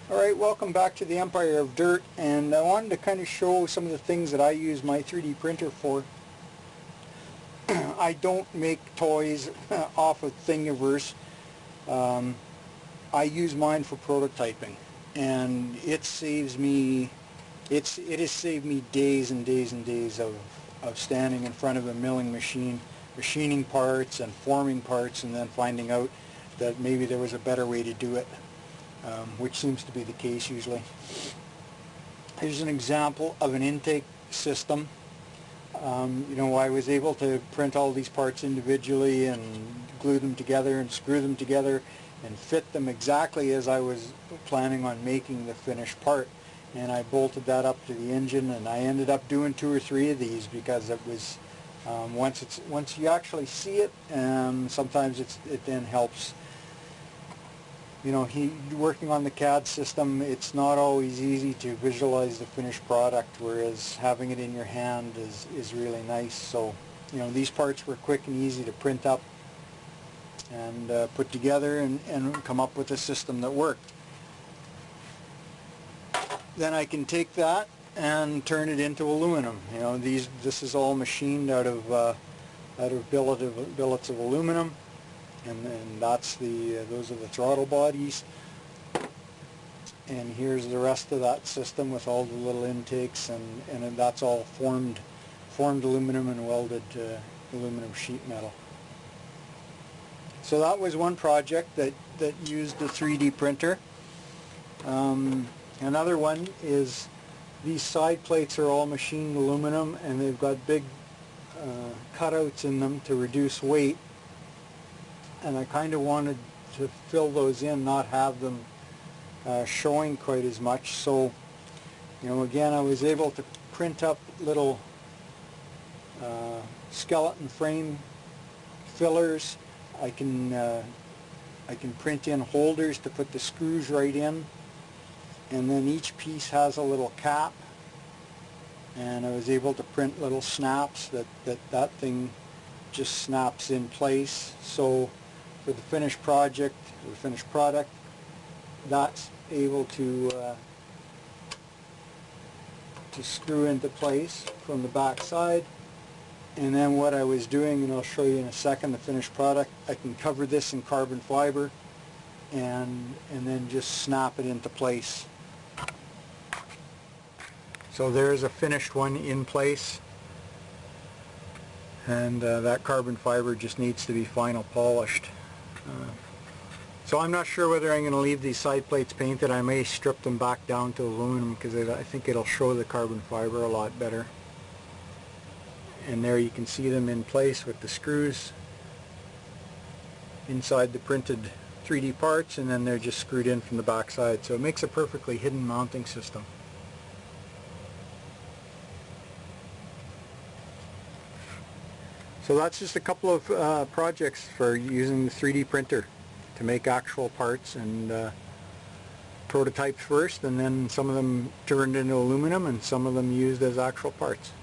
Alright, welcome back to the Empire of Dirt, and I wanted to kind of show some of the things that I use my 3D printer for. I don't make toys off of Thingiverse. I use mine for prototyping, and it saves me, it has saved me days and days and days of standing in front of a milling machine, machining parts and forming parts, and then finding out that maybe there was a better way to do it. Which seems to be the case usually. Here's an example of an intake system. I was able to print all these parts individually and glue them together and screw them together and fit them exactly as I was planning on making the finished part. And I bolted that up to the engine, and I ended up doing 2 or 3 of these because it was once you actually see it, sometimes it then helps. Working on the CAD system, it's not always easy to visualize the finished product, whereas having it in your hand is really nice. So, these parts were quick and easy to print up and put together and come up with a system that worked. Then I can take that and turn it into aluminum. This is all machined out of billets of aluminum. And that's those are the throttle bodies, and here's the rest of that system with all the little intakes, and that's all formed aluminum and welded aluminum sheet metal. So that was one project that used the 3D printer. Another one is these side plates are all machined aluminum, and they've got big cutouts in them to reduce weight. And I kind of wanted to fill those in, not have them showing quite as much. So, again, I was able to print up little skeleton frame fillers. I can print in holders to put the screws right in, and then each piece has a little cap. And I was able to print little snaps that thing just snaps in place. So for the finished project, or the finished product, that's able to screw into place from the back side. And then what I was doing, and I'll show you in a second, the finished product, I can cover this in carbon fiber and then just snap it into place. So there's a finished one in place, and that carbon fiber just needs to be final polished. So I'm not sure whether I'm going to leave these side plates painted. I may strip them back down to aluminum because I think it'll show the carbon fiber a lot better. And there you can see them in place with the screws inside the printed 3D parts, and then they're just screwed in from the back side. So it makes a perfectly hidden mounting system. So that's just a couple of projects for using the 3D printer to make actual parts, and prototypes first, and then some of them turned into aluminum and some of them used as actual parts.